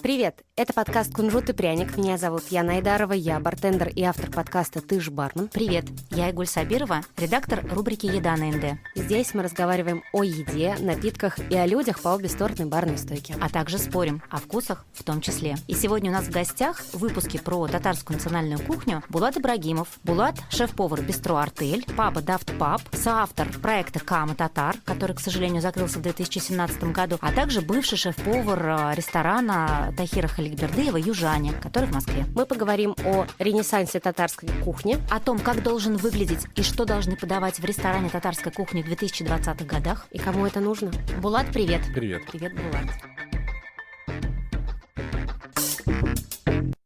Привет! Это подкаст «Кунжут и пряник». Меня зовут Яна Айдарова, я бартендер и автор подкаста «Ты ж бармен». Привет! Я Игуль Сабирова, редактор рубрики «Еда на НД». Здесь мы разговариваем о еде, напитках и о людях по обе стороны барной стойки. А также спорим о вкусах в том числе. И сегодня у нас в гостях в выпуске про татарскую национальную кухню Булат Ибрагимов. Булат – шеф-повар бистро «Артель», паба «Дафт Паб», соавтор проекта «Кама Татар», который, к сожалению, закрылся в 2017 году, а также бывший шеф-повар ресторана Тахира Халикбердыева «Южане», который в Москве. Мы поговорим о ренессансе татарской кухни, О том, как должен выглядеть и что должны подавать в ресторане татарской кухни в 2020-х годах. и кому это нужно. Булат, привет! Привет. Привет, Булат.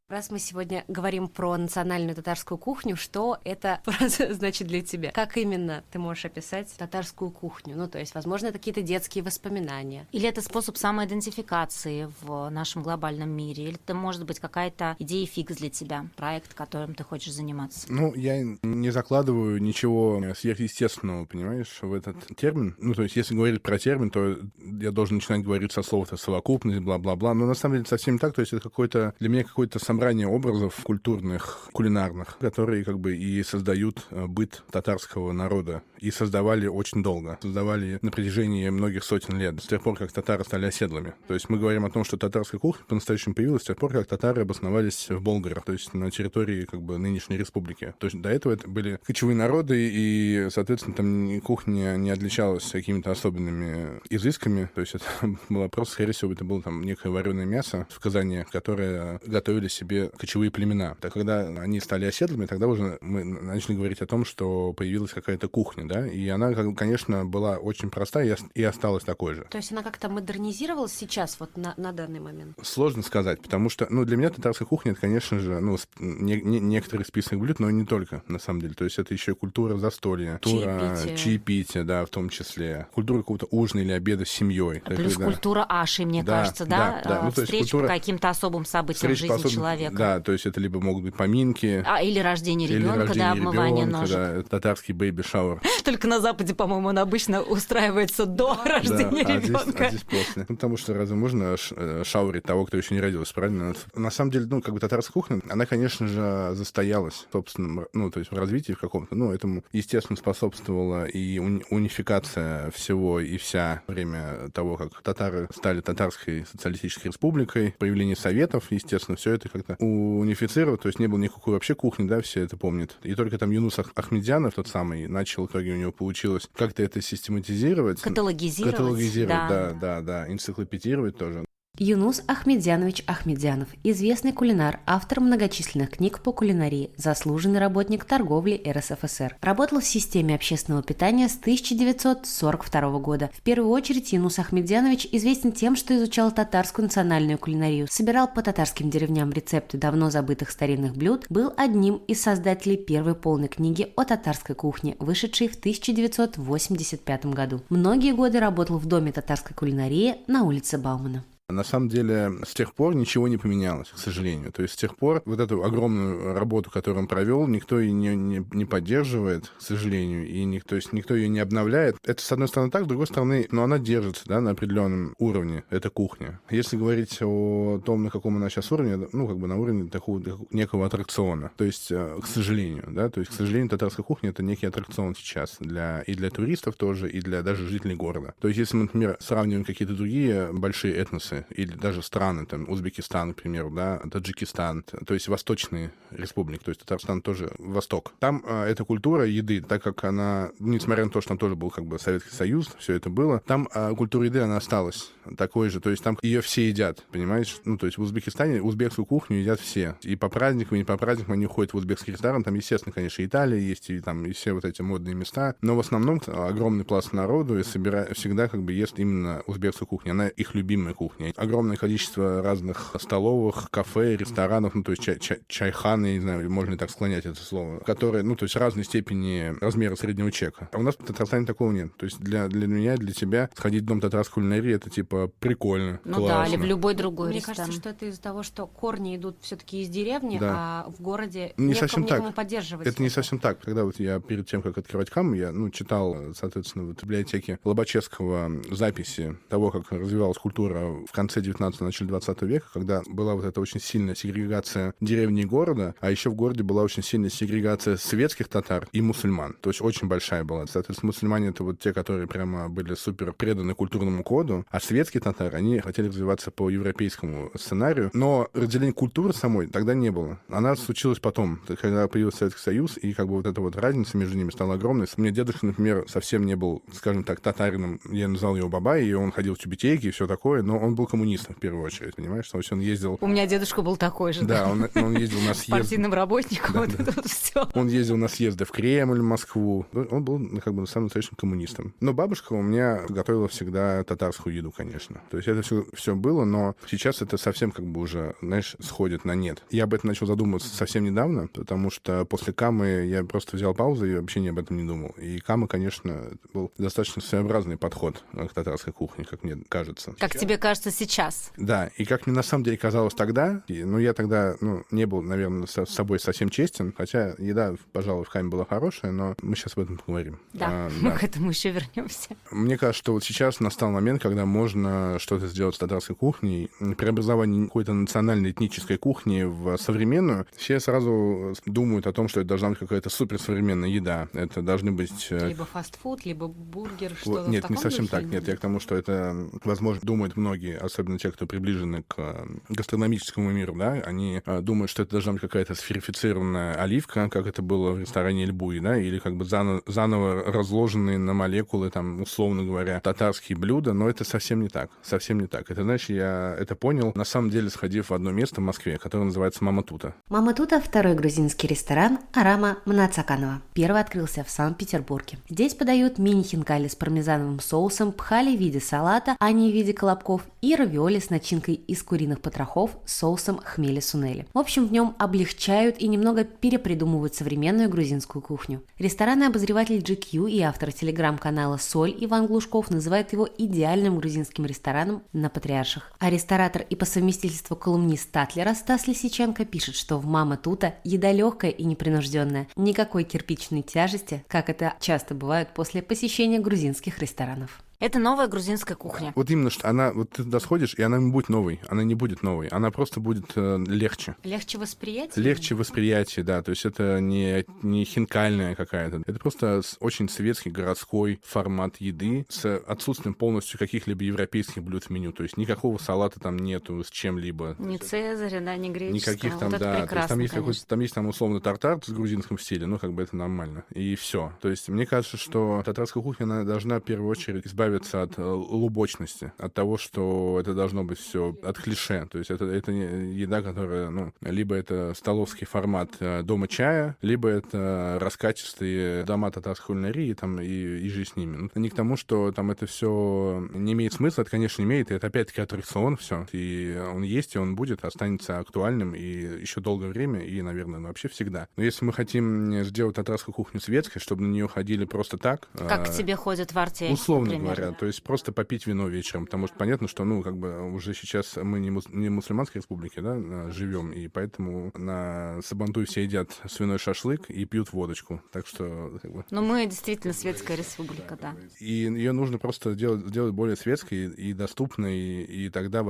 Раз мы сегодня говорим про национальную татарскую кухню, что это значит для тебя? Как именно ты можешь описать татарскую кухню? Ну, то есть, возможно, это какие-то детские воспоминания. Или это способ самоидентификации в нашем глобальном мире? Или это может быть какая-то идея фикс для тебя, проект, которым ты хочешь заниматься? Ну, я не закладываю ничего сверхъестественного, понимаешь, в этот термин. Ну, то есть, если говорить про термин, то я должен начинать говорить со слов-то совокупность, бла-бла-бла. Но на самом деле совсем не так. То есть, это какое-то для меня какое-то собрание образов культурных, кулинарных, которые как бы и создают быт татарского народа. И создавали очень долго. Создавали на протяжении многих сотен лет. С тех пор, как татары стали оседлыми. То есть мы говорим о том, что татарская кухня по-настоящему появилась с тех пор, как татары обосновались в Болгарах, то есть на территории как бы нынешней республики. То есть до этого это были кочевые народы, и, соответственно, там кухня не отличалась какими-то особенными изысками. То есть это было просто, скорее всего, это было там некое вареное мясо в казане, которое готовили себе кочевые племена. Так когда они стали оседлыми, тогда уже мы начали говорить о том, что появилась какая-то кухня, да, и она, конечно, была очень простая и осталась такой же. То есть она как-то модернизировалась сейчас, вот на данный момент? Сложно сказать, потому что, ну, для меня татарская кухня, это, конечно же, ну, некоторый список блюд, но не только, на самом деле. То есть это еще культура застолья, культура чаепития, да, в том числе, культура какого-то ужина или обеда с семьей. Плюс культура аши, мне кажется, да? Ну, то есть встреч по каким-то особым событиям в жизни человека. Да, то есть это либо могут быть поминки. Или рождение ребенка, да, обмывание ножек. Да, татарский бэйби-шауэр. Только на Западе, по-моему, он обычно устраивается до рождения ребенка. А здесь после. Ну, потому что разве можно шаурить того, кто еще не родился, правильно? На самом деле, ну, как бы татарская кухня, она, конечно же, застоялась, собственно, ну, то есть в развитии в каком-то. Ну, этому, естественно, способствовала и унификация всего и вся время того, как татары стали татарской социалистической республикой, появление советов, естественно, все это как-то унифицировать, то есть не было никакой вообще кухни, да, все это помнят. И только там Юнус Ахмедянов, тот самый, начал, как у него получилось, как-то это систематизировать. Каталогизировать, да, энциклопедировать тоже. Юнус Ахмедянович Ахмедянов, известный кулинар, автор многочисленных книг по кулинарии, заслуженный работник торговли РСФСР. Работал в системе общественного питания с 1942 года. В первую очередь Юнус Ахмедянович известен тем, что изучал татарскую национальную кулинарию, собирал по татарским деревням рецепты давно забытых старинных блюд, был одним из создателей первой полной книги о татарской кухне, вышедшей в 1985 году. Многие годы работал в Доме татарской кулинарии на улице Баумана. На самом деле, с тех пор ничего не поменялось, к сожалению. То есть с тех пор вот эту огромную работу, которую он провел, никто ее не поддерживает, к сожалению, и никто ее не обновляет. Это, с одной стороны, так, с другой стороны, но она держится, да, на определенном уровне, эта кухня. Если говорить о том, на каком она сейчас уровне, ну, как бы на уровне такого некого аттракциона. То есть, к сожалению, да, то есть, к сожалению, татарская кухня — это некий аттракцион сейчас и для туристов тоже, и для даже жителей города. То есть, если мы, например, сравниваем какие-то другие большие этносы, или даже страны, там, Узбекистан, к примеру, да, Таджикистан, то есть восточные республики, то есть Татарстан тоже восток. Там эта культура еды, так как она, несмотря на то, что там тоже был как бы Советский Союз, все это было, там культура еды, она осталась такой же, то есть там ее все едят, понимаешь? Ну, то есть в Узбекистане узбекскую кухню едят все. И по праздникам, и не по праздникам они ходят в узбекский ресторан, там, естественно, конечно, Италия есть, и там и все вот эти модные места, но в основном огромный пласт народу и всегда как бы ест именно узбекскую кухню, она их любимая кухня. Огромное количество разных столовых, кафе, ресторанов, ну, то есть чайханы, не знаю, можно ли так склонять это слово, которые, ну, то есть разной степени размера среднего чека. А у нас в Татарстане такого нет. То есть для меня, для тебя сходить в дом татарской кулинарии — это, типа, прикольно, ну классно. Да, или в любой другой Мне ресторан. кажется, что это из-за того, что корни идут все-таки из деревни, Да. а в городе Не совсем некому так. поддерживать. Это не совсем так. Когда вот я перед тем, как открывать Каму, я, ну, читал, соответственно, в библиотеке Лобачевского записи того, как развивалась культура в конце 19-го, начале 20 века, когда была вот эта очень сильная сегрегация деревни и города, а еще в городе была очень сильная сегрегация светских татар и мусульман. То есть очень большая была. Соответственно, мусульмане — это вот те, которые прямо были супер преданы культурному коду, а светские татары, они хотели развиваться по европейскому сценарию. Но разделение культуры самой тогда не было. Она случилась потом, когда появился Советский Союз, и как бы вот эта вот разница между ними стала огромной. У меня дедушка, например, совсем не был, скажем так, татарином. Я называл его бабай, и он ходил в тюбетейки и все такое, но он был коммунистом в первую очередь, понимаешь? То есть он ездил... У меня дедушка был такой же. Да, он ездил на съезды. Партийным работником, вот это вот все. Он ездил на съезды в Кремль, в Москву. Он был как бы самым настоящим коммунистом. Но бабушка у меня готовила всегда татарскую еду, конечно. То есть это все было, но сейчас это совсем как бы уже, знаешь, сходит на нет. Я об этом начал задумываться совсем недавно, потому что после Камы я просто взял паузу и вообще ни об этом не думал. И Кама, конечно, был достаточно своеобразный подход к татарской кухне, как мне кажется. Как тебе кажется сейчас? Да, и как мне на самом деле казалось тогда, я тогда, не был, наверное, с собой совсем честен, хотя еда, пожалуй, в Каме была хорошая, но мы сейчас об этом поговорим. Да, мы к этому еще вернемся. Мне кажется, что вот сейчас настал момент, когда можно что-то сделать с татарской кухней. Преобразование какой-то национальной этнической кухни в современную. Все сразу думают о том, что это должна быть какая-то суперсовременная еда. Это должны быть... Либо фастфуд, либо бургер, что-то Нет, в таком не совсем духе? так. Нет, я к тому, что это, возможно, думают многие, особенно те, кто приближены к гастрономическому миру, да, они думают, что это должна быть какая-то сферифицированная оливка, как это было в ресторане Эльбуи, да, или как бы заново разложенные на молекулы, там, условно говоря, татарские блюда, но это совсем не так. Совсем не так. Это, знаешь, я это понял, на самом деле, сходив в одно место в Москве, которое называется Мама Тута. Мама Тута – второй грузинский ресторан Арама Мнацаканова. Первый открылся в Санкт-Петербурге. Здесь подают мини-хинкали с пармезановым соусом, пхали в виде салата, а не в виде колобков, и равиоли с начинкой из куриных потрохов с соусом хмели-сунели. В общем, в нем облегчают и немного перепридумывают современную грузинскую кухню. Ресторанный обозреватель GQ и автор телеграм-канала «Соль» Иван Глушков называет его идеальным грузинским рестораном на Патриарших. А ресторатор и по совместительству колумнист Татлера Стас Лисиченко пишет, что в Мама Тута еда легкая и непринужденная. Никакой кирпичной тяжести, как это часто бывает после посещения грузинских ресторанов. Это новая грузинская кухня. Вот именно, что она, вот ты туда сходишь, и она не будет новой. Она не будет новой. Она просто будет легче. Легче восприятие? Легче восприятие, да. То есть это не хинкальная какая-то. Это просто очень светский городской формат еды с отсутствием полностью каких-либо европейских блюд в меню. То есть никакого салата там нету с чем-либо. Ни цезаря, да, ни греческого. Никаких там, вот да. Это прекрасно, то есть там есть там условно тартар с грузинским стилем, как бы это нормально. И все. То есть мне кажется, что татарская кухня, она должна в первую очередь избавиться от лубочности, от того, что это должно быть все от клише. То есть это еда, которая, либо это столовский формат дома чая, либо это раскатистые дома татарской кулинарии там, и жизнь с ними. Не к тому, что там это все не имеет смысла, это, конечно, имеет, и это опять-таки аттракцион все. И он есть, и он будет, останется актуальным и еще долгое время, и, наверное, вообще всегда. Но если мы хотим сделать татарскую кухню светской, чтобы на нее ходили просто так... Как к тебе ходят в Арте, условно например, говоря, то есть просто попить вино вечером, потому что понятно, что, уже сейчас мы не мусульманской республике, да, живем, и поэтому на Сабантуй все едят свиной шашлык и пьют водочку, так что... Но мы действительно светская республика, да. И ее нужно просто сделать более светской и доступной, и тогда,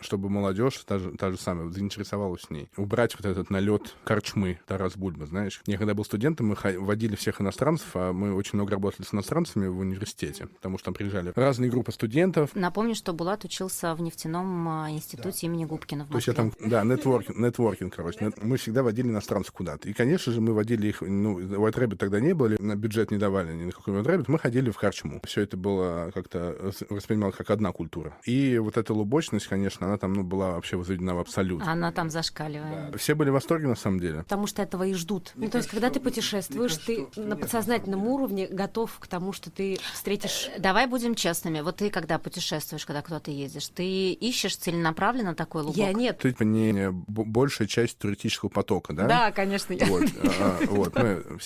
чтобы молодежь, та же самая, заинтересовалась в ней. Убрать вот этот налет корчмы Тарас Бульба, знаешь. Я когда был студентом, мы водили всех иностранцев, а мы очень много работали с иностранцами в университете, потому что там приезжали разные группы студентов. Напомню, что Булат учился в нефтяном институте имени Губкина в Москве. То есть я там, нетворкинг, короче. Мы всегда водили иностранцев куда-то. И, конечно же, мы водили их, White Rabbit тогда не было, на бюджет не давали ни на какой White Rabbit, мы ходили в корчму. Все это было как-то воспринималось как одна культура. И вот эта лубочность, конечно, она там, была вообще возведена в абсолют. Она там зашкаливает. Да. Все были в восторге, на самом деле. Потому что этого и ждут. То есть, когда ты путешествуешь, ты на подсознательном уровне готов к тому, что ты встретишь... Давай будем честными. Вот ты, когда путешествуешь, когда куда-то едешь, ты ищешь целенаправленно такой лубок? Я нет. Ты не большая часть туристического потока, да? Да, конечно.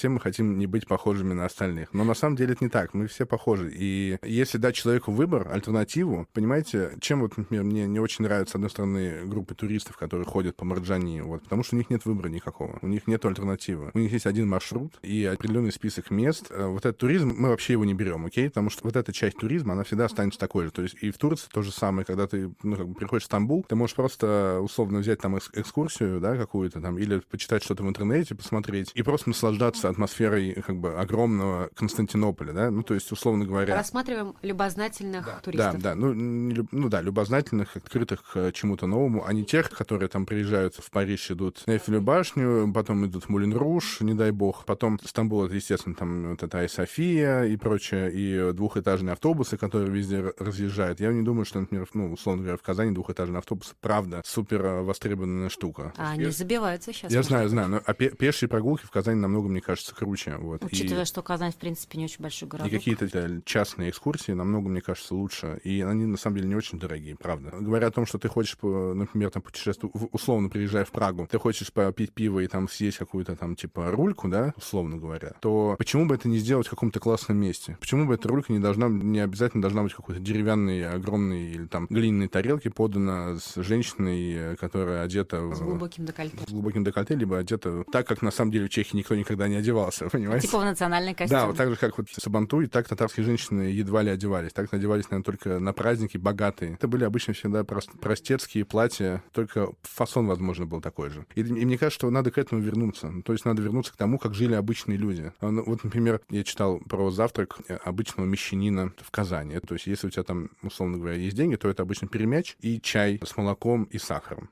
Мы хотим не быть похожими на остальных. Но на самом деле это не так. Мы все похожи. И если дать человеку выбор, альтернативу, понимаете, чем например, мне не очень нравится, с одной стороны, группы туристов, которые ходят по Марджани, потому что у них нет выбора никакого. У них нет альтернативы. У них есть один маршрут и определенный список мест. Вот этот туризм, мы вообще его не берем, окей? Потому что вот эта часть часть туризма, она всегда останется такой же. То есть и в Турции то же самое, когда ты приходишь в Стамбул, ты можешь просто условно взять там экскурсию, да, какую-то там, или почитать что-то в интернете, посмотреть, и просто наслаждаться атмосферой огромного Константинополя, да, то есть, условно говоря... Рассматриваем любознательных туристов. Да, любознательных, открытых к чему-то новому, а не тех, которые там приезжают в Париж, идут на Эйфелеву башню, потом идут в Мулен-Руж, не дай бог, потом Стамбул, это, естественно, там вот эта Айя-София и прочее, и двухэтажные автобусы, которые везде разъезжают. Я не думаю, что, например, условно говоря, в Казани двухэтажный автобус, правда, супер востребованная штука. Они забиваются сейчас. Я знаю, но пешие прогулки в Казани намного, мне кажется, круче. Вот. Учитывая, что Казань, в принципе, не очень большой городок. И какие-то частные экскурсии намного, мне кажется, лучше. И они, на самом деле, не очень дорогие, правда. Говоря о том, что ты хочешь, например, там путешествовать, условно приезжая в Прагу, ты хочешь попить пиво и там съесть какую-то там, типа, рульку, да, условно говоря, то почему бы это не сделать в каком-то классном месте? Почему бы эта рулька не обязательно должна быть в какой-то деревянной, огромной или там глиняной тарелке, подана с женщиной, которая одета с глубоким декольте. С глубоким декольте, либо одета так, как на самом деле в Чехии никто никогда не одевался, понимаете? Типа в национальный костюм. Да, вот так же, как вот Сабантуй, так татарские женщины едва ли одевались. Так одевались, наверное, только на праздники богатые. Это были обычно всегда простецкие платья, только фасон, возможно, был такой же. И мне кажется, что надо к этому вернуться. То есть надо вернуться к тому, как жили обычные люди. Вот, например, я читал про завтрак обычного мещанина в Казани. То есть если у тебя там, условно говоря, есть деньги, то это обычно перемяч и чай с молоком и сахаром.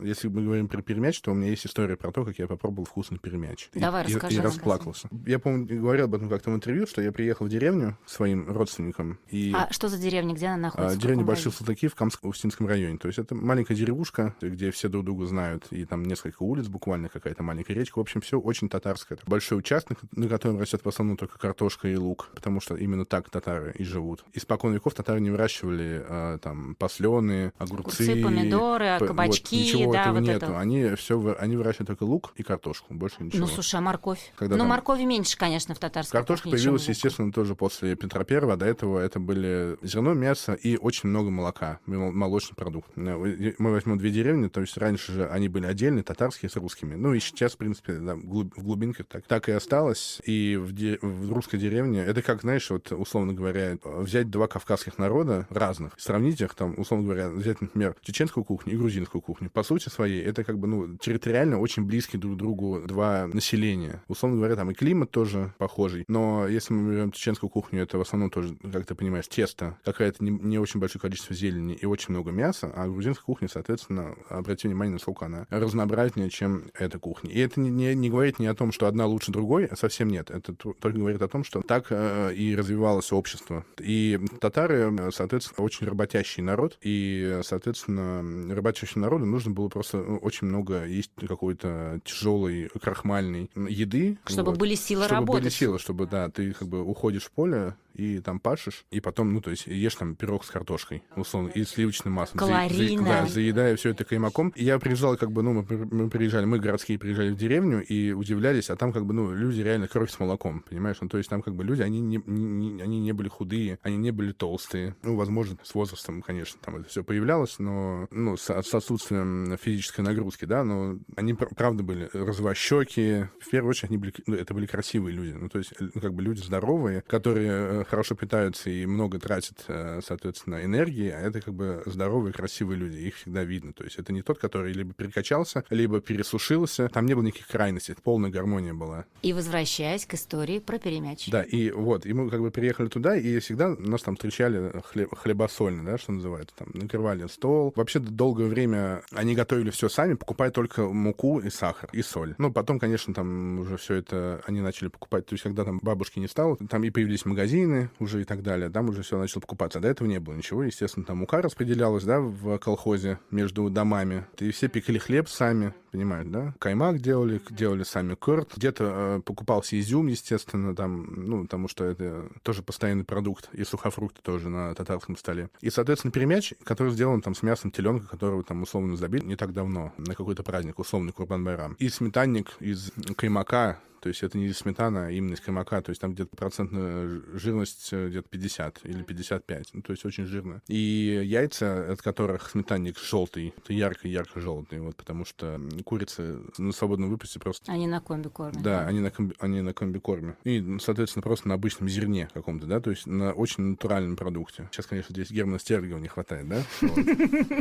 Если мы говорим про перемяч, то у меня есть история про то, как я попробовал вкусный перемяч. Давай, расскажи. И расплакался. Я, по-моему, говорил об этом как-то в интервью, что я приехал в деревню к своим родственникам. А что за деревня? Где она находится? Деревня Большие Салтыки в Камско-Устинском районе. То есть это маленькая деревушка, где все друг друга знают, и там несколько улиц буквально, какая-то маленькая речка. В общем, все очень татарское. Большой участок, на котором растет в основном только картошка и лук, потому что именно так татары и живут. Испокон веков татары не выращивали там послены, огурцы, помидоры, кабачки, вот, ничего да, этого вот нету. это. Они выращивают только лук и картошку, больше ничего. Ну, слушай, а морковь? Когда моркови меньше, конечно, в татарской картошка кухне, появилась, чем естественно, тоже после Петра Первого, а до этого это были зерно, мясо и очень много молока, молочный продукт. Мы возьмем две деревни, то есть раньше же они были отдельные, татарские с русскими. Ну и сейчас, в принципе, да, в глубинках так и осталось. И в русской деревне, это как, знаешь, вот, условно говоря, взять два кавказских народа разных, сравнить их, там, условно говоря, взять, например, чеченскую кухню и грузинскую кухню. По сути своей, это как бы, территориально очень близкие друг к другу два населения. Условно говоря, там и климат тоже похожий. Но если мы берем чеченскую кухню, это в основном тоже, как ты понимаешь, тесто, какое-то не очень большое количество зелени и очень много мяса, а грузинская кухня, соответственно, обрати внимание, насколько она разнообразнее, чем эта кухня. И это не говорит ни о том, что одна лучше другой, а совсем нет. Это только говорит о том, что так и развивалось общество. И татары, соответственно, очень работящий народ, и, соответственно, работящему народу нужно было просто очень много есть какой-то тяжелой крахмальной еды. Чтобы были силы чтобы работать. Были силы, чтобы, да, ты как бы уходишь в поле и там пашешь, и потом, то есть ешь там пирог с картошкой, условно, и сливочным маслом. Калорийно. Заедая все это каймаком. И я приезжал, как бы, мы городские приезжали в деревню и удивлялись, а там как бы, люди реально кровь с молоком, понимаешь? То есть там как бы люди, они не были худые, они не были толстые. Возможно, с возрастом, конечно, там это все появлялось, но, с отсутствием физической нагрузки, да, но они, правда, были розовощеки. В первую очередь, это были красивые люди. То есть, как бы люди здоровые, которые хорошо питаются и много тратят, соответственно, энергии, а это как бы здоровые, красивые люди. Их всегда видно. То есть это не тот, который либо перекачался, либо пересушился. Там не было никаких крайностей. Полная гармония была. И возвращаясь к истории про перемяч. Да, и мы как бы приехали туда, и всегда нас там встречали хлебосольно, да, что называется. Там накрывали стол. Вообще долгое время они готовили все сами, покупая только муку и сахар, и соль. Потом, конечно, там уже все это они начали покупать. То есть когда там бабушки не стало, там и появились магазины уже и так далее, там уже все начало покупаться. А до этого не было ничего. Естественно, там мука распределялась, да, в колхозе между домами. И все пекли хлеб сами, понимаешь, да? Каймак делали сами курт. Где-то покупался изюм, естественно, там, потому что это тоже постоянный продукт. И сухофрукты тоже на татарском столе. И, соответственно, перемяч, который сделан там с мясом теленка, которого там условно забили не так давно, на какой-то праздник, условный Курбан-Байрам. И сметанник из каймака, То есть это не из сметаны, а именно из каймака. То есть там где-то процентная жирность где-то 50 или 55. Ну, то есть очень жирно. И яйца, от которых сметанник желтый, это ярко-ярко желтый, вот, потому что курицы на свободном выпуске просто... Они на комбикорме. Да, они на комбикорме. И, соответственно, просто на обычном зерне каком-то, да, то есть на очень натуральном продукте. Сейчас, конечно, здесь Германа Стерлигова не хватает, да?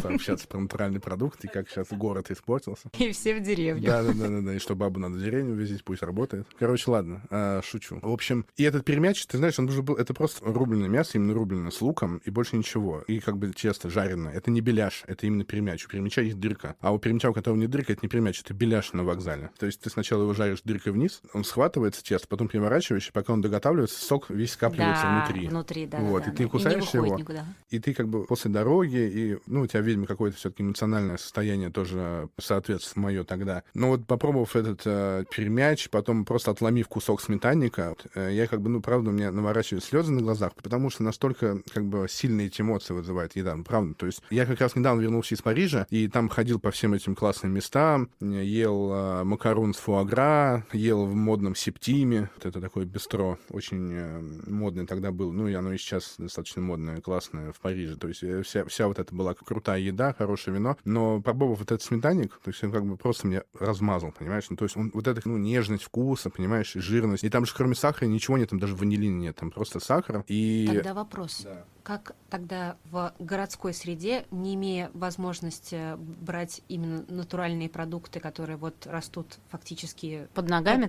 Пообщаться про натуральный продукт и как сейчас город испортился. И все в деревню. Да, и что бабу надо в деревню увезти, пусть работает. Короче, ладно, шучу. В общем, и этот пермяч, ты знаешь, он уже был, это просто рубленое мясо, именно рубленое с луком, и больше ничего. И как бы тесто жареное. Это не беляш, это именно пермяч. У пермяча есть дырка. А у пермяча, у которого не дырка, это не пермяч, это беляш на вокзале. То есть ты сначала его жаришь дыркой вниз, он схватывается, тесто, потом переворачиваешь, и пока он доготавливается, сок весь скапливается внутри. Да. Вот, и ты кусаешь его, никуда. и ты как бы после дороги, и, ну, у тебя, видимо, какое-то все-таки эмоциональное состояние тоже соответствует мое тогда. Но вот попробовав этот пермяч, потом просто отломив кусок сметанника, я как бы, ну, правда, у меня наворачивают слезы на глазах, потому что настолько как бы сильные эти эмоции вызывает еда, ну, правда. То есть я как раз недавно вернулся из Парижа, и там ходил по всем этим классным местам, ел макарон с фуагра, ел в модном Септиме, вот это такое бистро, очень модное тогда было, ну, и оно и сейчас достаточно модное, классное в Париже, то есть вся вот это была крутая еда, хорошее вино, но попробовав вот этот сметанник, то есть он как бы просто меня размазал, понимаешь, ну, то есть он, вот эта, ну, нежность вкуса, понимаешь, и жирность, и там же кроме сахара ничего нет, там даже ванилина нет, там просто сахар, и... Тогда вопрос. Да. Как тогда в городской среде, не имея возможности брать именно натуральные продукты, которые вот растут фактически под ногами,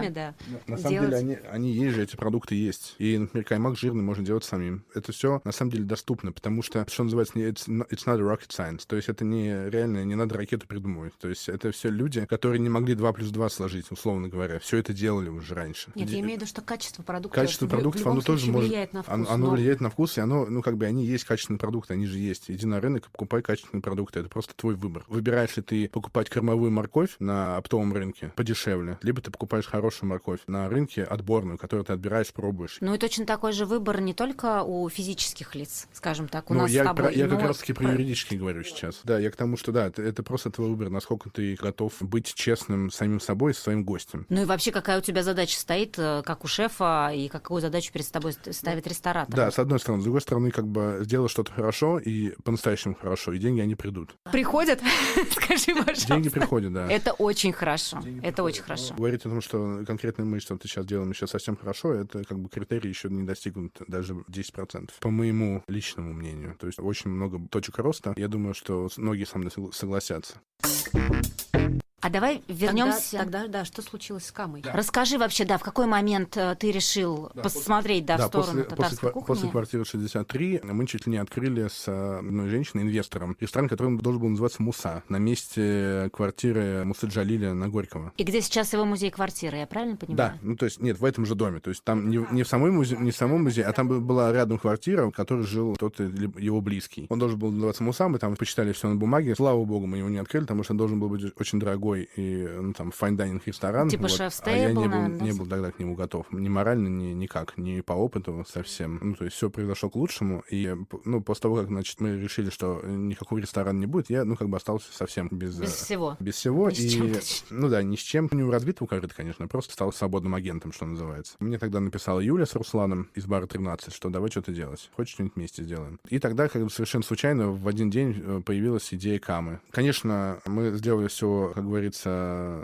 да. На самом деле они есть же, эти продукты есть. И, например, каймак жирный можно делать самим. Это все на самом деле доступно, потому что называется, it's not a rocket science. То есть это не реально, не надо ракету придумывать. То есть это все люди, которые не могли 2 + 2 сложить, условно говоря. Все это делали уже раньше. Нет, я имею в виду, что качество продуктов оно тоже может... влияет на вкус. Оно влияет на вкус, и оно, ну, как бы они есть качественные продукты, они же есть. Иди на рынок и покупай качественные продукты. Это просто твой выбор. Выбираешь ли ты покупать кормовую морковь на оптовом рынке подешевле, либо ты покупаешь хорошую морковь на рынке отборную, которую ты отбираешь, пробуешь. Ну и точно такой же выбор не только у физических лиц, скажем так, у нас я с тобой. Я как раз-таки про юридические говорю сейчас. Да, я к тому, что да, это просто твой выбор, насколько ты готов быть честным самим собой и со своим гостем. Ну и вообще, какая у тебя задача стоит, как у шефа, и какую задачу перед тобой ставит ресторатор? Да, с одной стороны. С другой стороны, как бы сделать что-то хорошо и по-настоящему хорошо, и деньги, они придут. Приходят? Скажи, пожалуйста. Деньги приходят, да. Это очень хорошо. Это очень хорошо. Говорить о том, что конкретно мы что-то сейчас делаем еще совсем хорошо, это как бы критерий еще не достигнут даже 10%. По моему личному мнению. То есть очень много точек роста. Я думаю, что многие со мной согласятся. А давай вернемся. Тогда, да, что случилось с Камой? Да. Расскажи вообще, да, в какой момент ты решил посмотреть, в сторону татарской кухни? После квартиры 63 мы чуть ли не открыли с одной женщиной, инвестором, ресторан, который должен был называться «Муса», на месте квартиры Мусы Джалиля на Горького. И где сейчас его музей-квартира, я правильно понимаю? Да, ну то есть нет, в этом же доме. То есть там не в самом музее, а там была рядом квартира, в которой жил кто-то его близкий. Он должен был называться «Муса», мы там почитали все на бумаге. Слава богу, мы его не открыли, потому что он должен был быть очень дорогой и, ну, там, файн-дайнинг ресторан. Типа вот. шеф-стейбл, не был тогда к нему готов. Ни морально, никак, ни по опыту совсем. Ну, то есть все произошло к лучшему. И, ну, после того, как, значит, мы решили, что никакого ресторана не будет, я, ну, как бы остался совсем без всего. Без всего. Ни с чем, ну да, ни с чем. Не у разбитого корыта, конечно, просто стал свободным агентом, что называется. Мне тогда написала Юля с Русланом из бара 13, что давай что-то делать. Хочешь, что-нибудь вместе сделаем. И тогда, как бы совершенно случайно, в один день появилась идея Камы. Конечно, мы сделали все, как говорится,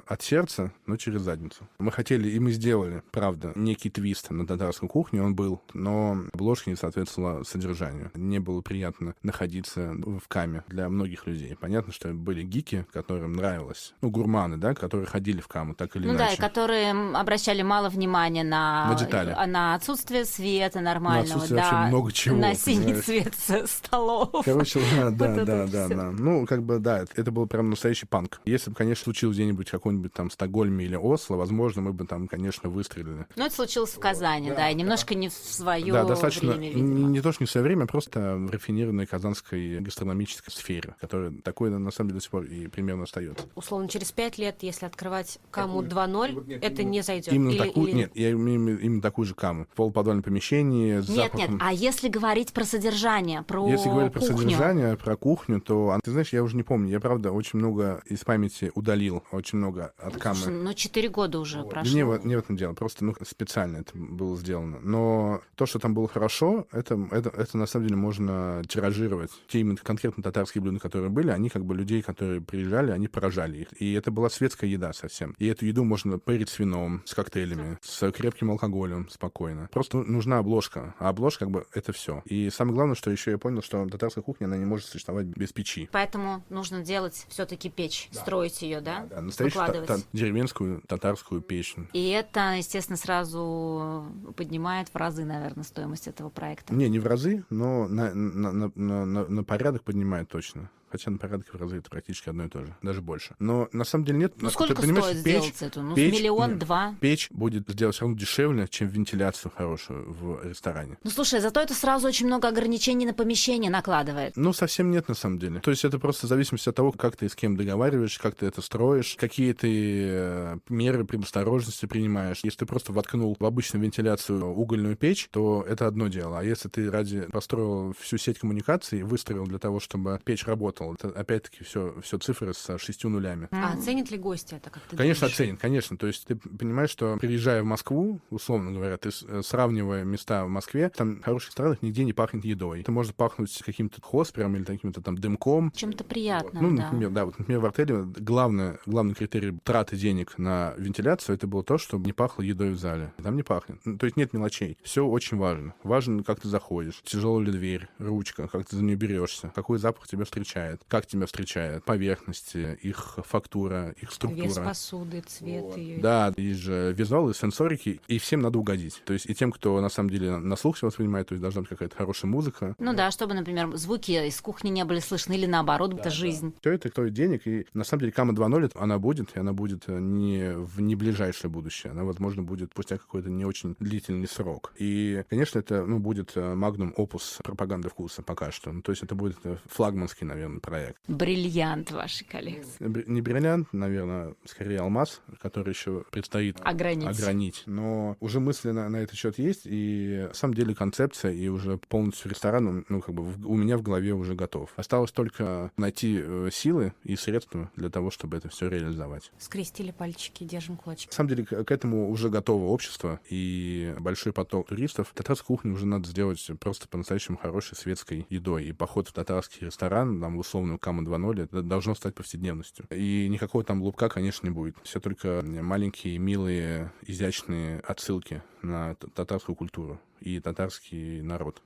от сердца, но через задницу. Мы хотели, и мы сделали, правда, некий твист на татарскую кухню, он был, но обложка не соответствовала содержанию. Не было приятно находиться в Каме для многих людей. Понятно, что были гики, которым нравилось, ну, гурманы, да, которые ходили в Каму, так или иначе. Ну да, и которые обращали мало внимания на детали. На отсутствие света нормального, на отсутствие вообще много чего, на синий цвет столов. Короче, да. Ну, как бы, да, это был прям настоящий панк. Если бы, конечно, случилось где-нибудь в каком-нибудь там Стокгольме или Осло, возможно, мы бы там, конечно, выстрелили. Но это случилось в Казани, да, и немножко не в свое время, достаточно, видимо. Не то, что не в свое время, просто в рафинированной казанской гастрономической сфере, которая такой, на самом деле, до сих пор и примерно остается. Условно, через 5 лет, если открывать Каму 2.0, это не зайдет. Нет, я имею именно такую же Каму. В полуподвальном помещении с запахом. Нет, а если говорить про содержание, про кухню? Если говорить про содержание, про кухню, то, ты знаешь, я уже не помню. Я, правда, очень много из памяти удалял удалил очень много от камы. Слушай, ну 4 года уже прошло. Не в этом дело, просто специально это было сделано. Но то, что там было хорошо, это на самом деле можно тиражировать. Те именно конкретно татарские блюда, которые были, они как бы людей, которые приезжали, они поражали их. И это была светская еда совсем. И эту еду можно пэрить с вином, с коктейлями, с крепким алкоголем спокойно. Просто нужна обложка. А обложка как бы это все. И самое главное, что еще я понял, что татарская кухня, она не может существовать без печи. Поэтому нужно делать все-таки печь, строить ее, да? Да, настоящую деревенскую татарскую печь. И это, естественно, сразу поднимает в разы, наверное, стоимость этого проекта. Не в разы, но на порядок поднимает точно. Хотя на порядке в разы это практически одно и то же, даже больше. Но на самом деле нет. Ну сколько стоит сделать эту? Ну, миллион-два. Печь будет сделать все равно дешевле, чем вентиляцию хорошую в ресторане. Ну слушай, зато это сразу очень много ограничений на помещение накладывает. Ну, совсем нет, на самом деле. То есть это просто в зависимости от того, как ты с кем договариваешь, как ты это строишь, какие ты меры предосторожности принимаешь. Если ты просто воткнул в обычную вентиляцию угольную печь, то это одно дело. А если ты построил всю сеть коммуникаций, выстроил для того, чтобы печь работала, это опять-таки все цифры с 6 нулями. А оценят ли гости это, как ты Конечно, думаешь? оценят, конечно. То есть ты понимаешь, что приезжая в Москву, условно говоря, ты сравнивая места в Москве, там в хороших странах нигде не пахнет едой. Это может пахнуть каким-то хоспером или каким-то там дымком. Чем-то приятным, Ну, да. например, в артеле главный критерий траты денег на вентиляцию это было то, чтобы не пахло едой в зале. Там не пахнет. То есть нет мелочей. Все очень важно. Важно, как ты заходишь, тяжелая ли дверь, ручка, как ты за нее берешься, какой запах тебя встречает, как тебя встречают, поверхности, их фактура, их структура. Вес посуды, цвет ее. Да, есть же визуалы, сенсорики, и всем надо угодить. То есть и тем, кто на самом деле на слух все воспринимает, то есть должна быть какая-то хорошая музыка. Ну да, чтобы, например, звуки из кухни не были слышны, или наоборот, это жизнь. Все это стоит денег, и на самом деле Кама 2.0 она будет, и она будет не в неближайшее будущее. Она, возможно, будет спустя какой-то не очень длительный срок. И, конечно, это будет магнум опус пропаганды вкуса пока что. То есть это будет флагманский, наверное, проект. Бриллиант вашей коллекции. Не бриллиант, наверное, скорее алмаз, который еще предстоит огранить. Но уже мысли на этот счет есть, и на самом деле концепция и уже полностью ресторан, у меня в голове уже готов. Осталось только найти силы и средства для того, чтобы это все реализовать. Скрестили пальчики, держим кулачки. На самом деле к этому уже готово общество и большой поток туристов. Татарскую кухню уже надо сделать просто по-настоящему хорошей светской едой. И поход в татарский ресторан, там, в условную Кама 2.0, это должно стать повседневностью. И никакого там лубка, конечно, не будет. Все только маленькие, милые, изящные отсылки на татарскую культуру и татарский народ.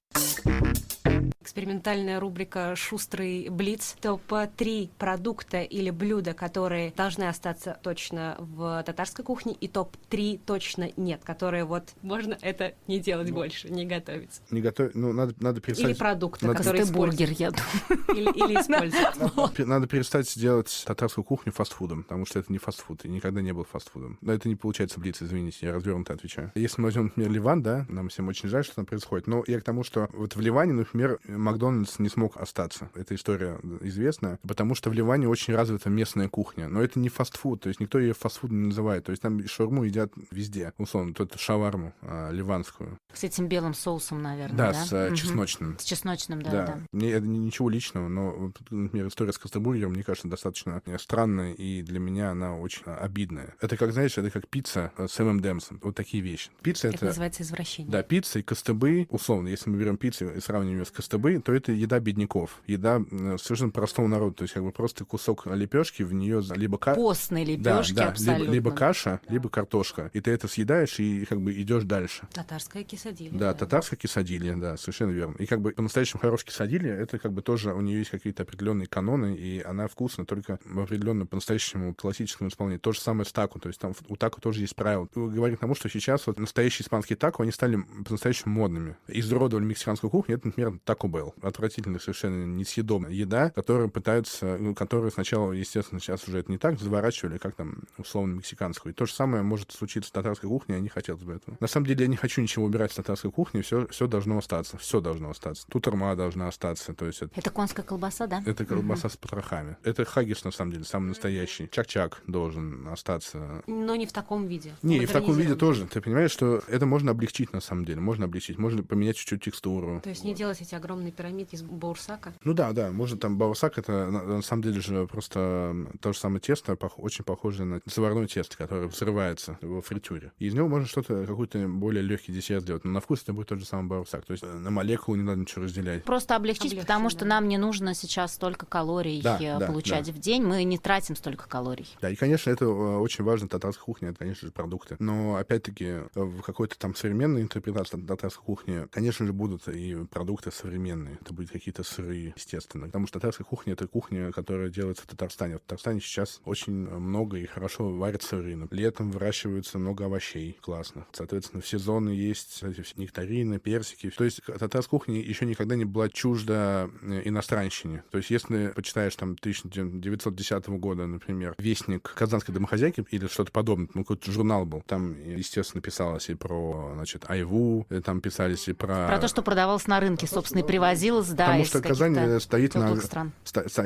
Экспериментальная рубрика «Шустрый блиц». Топ-3 продукта или блюда, которые должны остаться точно в татарской кухне, и топ-3 точно нет, которые можно это не делать больше, не готовить. Не готовить, надо перестать... Или продукты, которые бургер, я думаю. Или использовать. Надо перестать делать татарскую кухню фастфудом, потому что это не фастфуд, и никогда не был фастфудом. Но это не получается блиц, извините, я развернуто отвечаю. Если мы возьмем, например, Ливан, да, нам всем очень жаль, что там происходит, но я к тому, что вот в Ливане, например, Макдональдс не смог остаться. Эта история известна, потому что в Ливане очень развита местная кухня. Но это не фастфуд, то есть никто ее фастфуд не называет. То есть там шаурму едят везде. Условно, тут шаварму ливанскую. С этим белым соусом, наверное, да? Да, с чесночным. С чесночным, да. Мне это ничего личного, но, например, история с костобургером, мне кажется, достаточно странная, и для меня она очень обидная. Это как, знаешь, это как пицца с ММДМСом. Вот такие вещи. Пицца это называется извращение. Да, пицца и костыбы, условно, если мы берем пиццу и сравниваем ее с костыбы, то это еда бедняков, еда совершенно простого народа, то есть как бы просто кусок лепешки, в нее либо постные лепешки, абсолютно. Либо каша, либо картошка, и ты это съедаешь и как бы идешь дальше. Татарская кисадилья. Да, татарская кисадилья, да, совершенно верно. И как бы по-настоящему хорошая кисадилья, это как бы тоже у нее есть какие-то определенные каноны, и она вкусна только в определенном по-настоящему классическом исполнении. То же самое с тако, то есть там у тако тоже есть правила. Говорит к тому, что сейчас вот настоящие испанские тако, они стали по-настоящему модными. Изуродовали мексиканскую кухню, это, например, Taco Bell. Отвратительная, совершенно несъедобная еда, которую пытаются, которую сначала, естественно, сейчас уже это не так, заворачивали, как там, условно, мексиканскую. И то же самое может случиться с татарской кухней, я не хотел бы этого. На самом деле, я не хочу ничего убирать с татарской кухни, все должно остаться. Все должно остаться. Тутарма должна остаться. То есть это конская колбаса, да? Это колбаса с потрохами. Это хаггис, на самом деле, самый настоящий. Чак-чак должен остаться. Но не в таком виде. Не, и в таком виде тоже. Ты понимаешь, что это можно облегчить, на самом деле. Можно облегчить. Можно поменять чуть-чуть текстуру. То есть не делать эти огромные огромной пирамиды из баурсака. Ну да, можно там баурсак, это на самом деле же просто то же самое тесто, очень похоже на заварное тесто, которое взрывается во фритюре. И из него можно какой-то более легкий десерт сделать, но на вкус это будет тот же самый баурсак. То есть на молекулу не надо ничего разделять. Просто облегчить, потому что нам не нужно сейчас столько калорий получать в день, мы не тратим столько калорий. Да, и, конечно, это очень важно, татарская кухня, это, конечно же, продукты. Но, опять-таки, в какой-то там современной интерпретации татарской кухни, конечно же, будут и продукты современные. Это будут какие-то сыры, естественно. Потому что татарская кухня — это кухня, которая делается в Татарстане. В Татарстане сейчас очень много и хорошо варят сыры. Летом выращиваются много овощей. Классно. Соответственно, в сезоны есть нектарины, персики. То есть татарская кухня еще никогда не была чужда иностранщине. То есть если почитаешь там 1910 года, например, «Вестник казанской домохозяйки» или что-то подобное, какой-то журнал был, там, естественно, писалось и про, айву, там писались и про... Про то, что продавалось на рынке, собственно, и привозилось, потому что Казань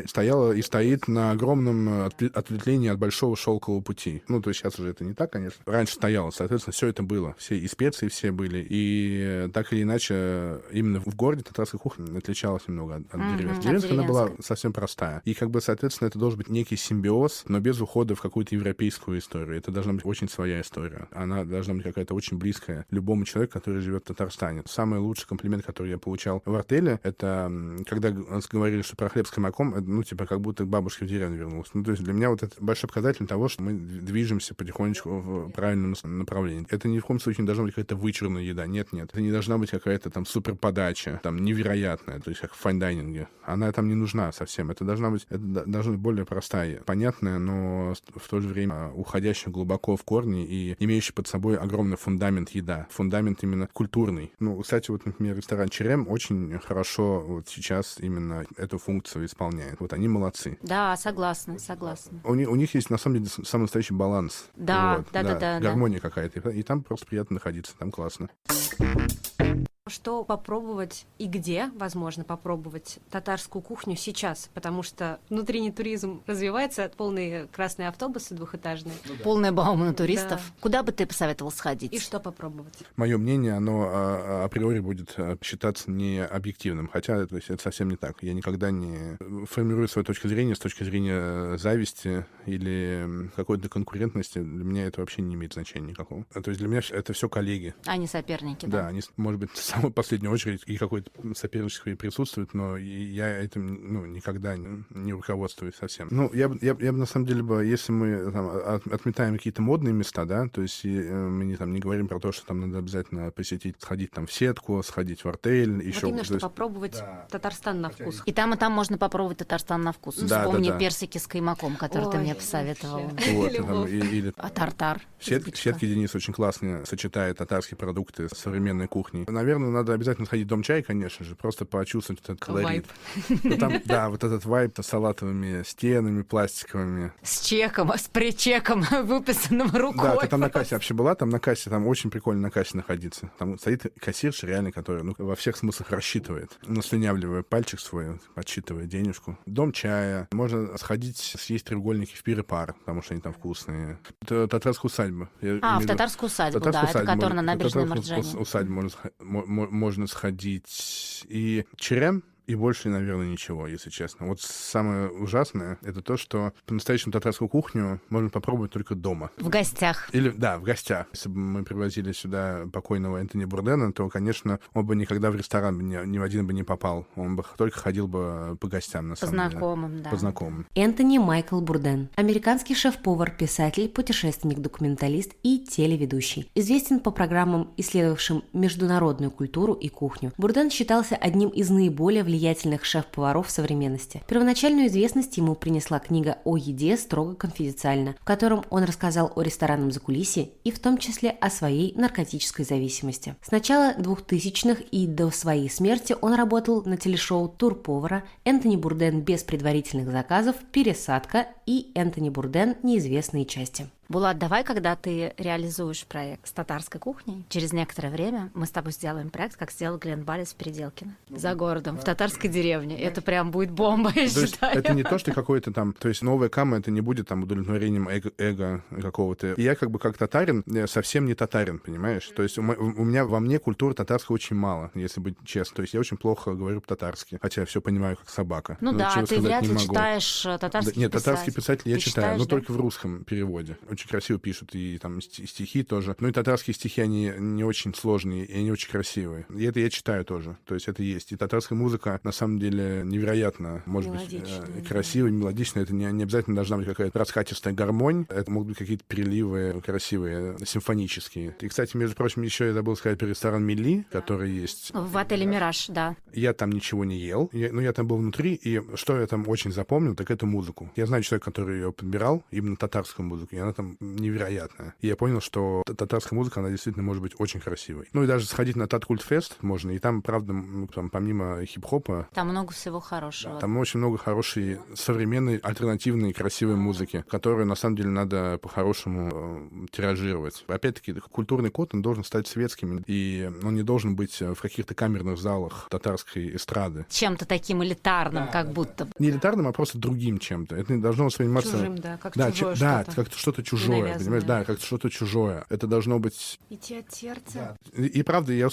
стояла и стоит на огромном ответвлении от большого шелкового пути. То есть сейчас уже это не так, конечно. Раньше стояло, соответственно, все это было. Все и специи все были. И так или иначе, именно в городе татарская кухня отличалась немного от деревенской. Деревенская она была совсем простая. И, соответственно, это должен быть некий симбиоз, но без ухода в какую-то европейскую историю. Это должна быть очень своя история. Она должна быть какая-то очень близкая любому человеку, который живет в Татарстане. Самый лучший комплимент, который я получал в артеле, это когда говорили, что про хлеб с каймаком, как будто к бабушке в деревню вернулся. То есть для меня это большой показатель того, что мы движемся потихонечку в правильном направлении. Это ни в коем случае не должна быть какая-то вычурная еда. Нет. Это не должна быть какая-то там супер подача, там невероятная, то есть как в файн-дайнинге. Она там не нужна совсем. Это должна быть более простая, понятная, но в то же время уходящая глубоко в корни и имеющая под собой огромный фундамент еда. Фундамент именно культурный. Кстати, например, ресторан «Черем» очень хорошо сейчас именно эту функцию исполняет. Они молодцы. Да, согласна. У них есть, на самом деле, самый настоящий баланс. Да. Гармония какая-то. И там просто приятно находиться, там классно. Что попробовать и где, возможно, попробовать татарскую кухню сейчас? Потому что внутренний туризм развивается, полные красные автобусы двухэтажные. Полная баума туристов. Да. Куда бы ты посоветовал сходить? И что попробовать? Мое мнение, оно априори будет считаться необъективным. Хотя это совсем не так. Я никогда не формирую свою точку зрения с точки зрения зависти или какой-то конкурентности. Для меня это вообще не имеет значения никакого. То есть для меня это все коллеги. Они соперники, да? Да, они, может быть, в самую последнюю очередь и какое-то соперничество и присутствует, но я этим никогда не руководствуюсь совсем. Я бы на самом деле, если мы отметаем какие-то модные места, да, то есть мы не говорим про то, что там надо обязательно посетить, сходить там в сетку, сходить в артель, еще. Именно, что попробовать Татарстан на вкус. И там можно попробовать Татарстан на вкус. Вспомни персики с каймаком, который ты мне посоветовал. А тартар? В сетке Денис очень классно сочетает татарские продукты с современной кухней. Наверное, надо обязательно сходить в Дом чая, конечно же, просто почувствовать этот колорит. Там, вот этот вайб с салатовыми стенами пластиковыми. С чеком, с причеком, выписанным рукой. Да, ты там на кассе вообще была? Там на кассе, там очень прикольно на кассе находиться. Там стоит кассирша реально, которая во всех смыслах рассчитывает, наслюнявливая пальчик свой, подсчитывая денежку. Дом чая. Можно сходить, съесть треугольники в пир и пар, потому что они там вкусные. Это татарская усадьба. В татарскую усадьбу, да, это которая на набережной Марджани. Усадьбу можно сходить. И Черем, и больше, наверное, ничего, если честно. Вот самое ужасное — это то, что по-настоящему татарскую кухню можно попробовать только дома. В гостях. В гостях. Если бы мы привозили сюда покойного Энтони Бурдена, то, конечно, он бы никогда в ресторан ни в один бы не попал. Он бы только ходил бы по гостям, на самом деле. Знакомым, да. По знакомым. Энтони Майкл Бурден. Американский шеф-повар, писатель, путешественник, документалист и телеведущий. Известен по программам, исследовавшим международную культуру и кухню. Бурден считался одним из наиболее влиятельных шеф-поваров современности. Первоначальную известность ему принесла книга о еде строго конфиденциально, в котором он рассказал о ресторанном закулисье и в том числе о своей наркотической зависимости. С начала 2000-х и до своей смерти он работал на телешоу «Турповара», «Энтони Бурден без предварительных заказов», «Пересадка» и «Энтони Бурден. Неизвестные части». Булат, давай, когда ты реализуешь проект с татарской кухней, через некоторое время мы с тобой сделаем проект, как сделал Глен Балес в Переделкино. За городом, в татарской деревне. Это прям будет бомба, я То есть считаю. это не то, что какой-то там... То есть новая Кама, это не будет там удовлетворением эго какого-то. Я как татарин совсем не татарин, понимаешь? То есть во мне культуры татарской очень мало, если быть честным. То есть я очень плохо говорю по-татарски, хотя я все понимаю как собака. Ну да, чего ты сказать вряд не ли могу. читаешь татарских Нет, татарские писатели я Ты читаю, читаешь, но да? только в русском переводе. Очень красиво пишут, и там стихи тоже. Ну и татарские стихи, они не очень сложные, и они очень красивые. И это я читаю тоже. То есть это есть. И татарская музыка, на самом деле, невероятно, может быть, красивая, мелодичная. Это не обязательно должна быть какая-то раскатистая гармонь. Это могут быть какие-то переливы красивые, симфонические. И, кстати, между прочим, еще я забыл сказать про ресторан «Милли», который есть. В отеле «Мираж», да. Я там ничего не ел, но я там был внутри, и что я там очень запомнил, так это музыку. Я знаю человека, который ее подбирал, именно татарскую музыку, и она там невероятная. И я понял, что татарская музыка, она действительно может быть очень красивой. Ну и даже сходить на Таткультфест можно, и там, правда, там, помимо хип-хопа... Там много всего хорошего. Да, там очень много хорошей, современной, альтернативной, красивой музыки, которую, на самом деле, надо по-хорошему тиражировать. Опять-таки, культурный код, он должен стать светским, и он не должен быть в каких-то камерных залах татарской эстрады. Чем-то таким элитарным, как будто бы. Не элитарным, а просто другим чем-то. Это не должно восприниматься... Чужим, да, как да, чужое да, что-то. как что-то чужое, Навязанное. понимаешь? Да, как что-то чужое. Это должно быть... Идти от сердца. И правда, я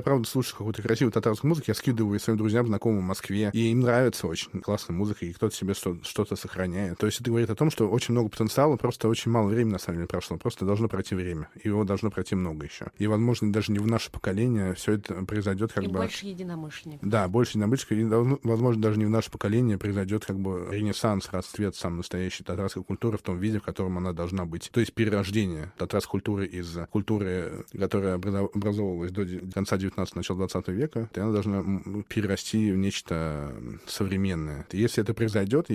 правда слушаю какую-то красивую татарскую музыку, я скидываю своим друзьям, знакомым в Москве, и им нравится очень классная музыка, и кто-то себе что-то сохраняет. То есть это говорит о том, что очень много потенциала, просто очень мало времени, на самом деле, прошло. Просто должно пройти время. И его должно пройти много еще. И, возможно, даже не в наше поколение все это произойдет как И бы... больше единомышленников. Да, больше единомышленников. И, возможно, даже не в наше поколение произойдет как бы ренессанс, расцвет самой настоящей татарской культуры в том виде, в котором она должна быть. То есть перерождение татарской культуры из культуры, которая образовывалась до конца 19-го, начала 20 века, и она должна перерасти в нечто современное. Если это произойдет,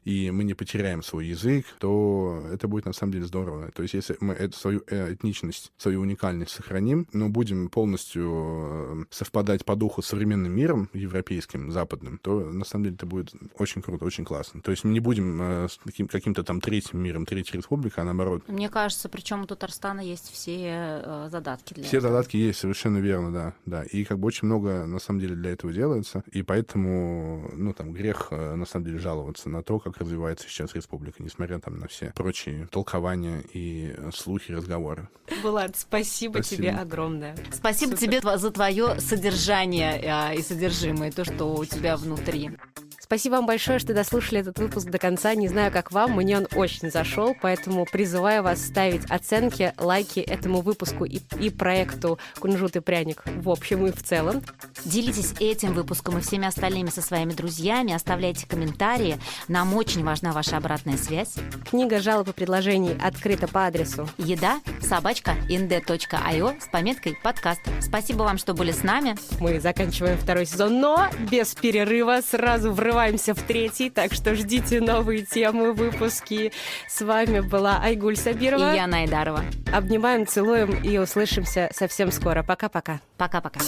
и мы не потеряем свой язык, то это будет на самом деле здорово. То есть если мы свою этничность, свою уникальность сохраним, но будем полностью совпадать по духу с современным миром, европейским, западным, то на самом деле это будет очень круто, очень классно. То есть мы не будем каким-то там третьим миром, третьей республикой, а наоборот. Мне кажется, причем у Татарстана есть все задатки для Все этого. задатки есть, совершенно верно, да. И как бы очень много, на самом деле, для этого делается, и поэтому, грех, на самом деле, жаловаться на то, как развивается сейчас республика, несмотря там на все прочие толкования и слухи, разговоры. Булат, спасибо тебе огромное. Спасибо тебе за твое содержание и содержимое, то, что у тебя внутри. Спасибо вам большое, что дослушали этот выпуск до конца. Не знаю, как вам, мне он очень зашел, поэтому призываю вас ставить оценки, лайки этому выпуску и проекту «Кунжут и пряник» в общем и в целом. Делитесь этим выпуском и всеми остальными со своими друзьями, оставляйте комментарии. Нам очень важна ваша обратная связь. Книга жалоб и предложений открыта по адресу еда@nd.io с пометкой «Подкаст». Спасибо вам, что были с нами. Мы заканчиваем 2-й сезон, но без перерыва сразу врываемся в 3-й, так что ждите новые темы, выпуски. С вами была Айгуль Сабирова. И я, Найдарова. Обнимаем, целуем и услышимся совсем скоро. Пока-пока. Пока-пока.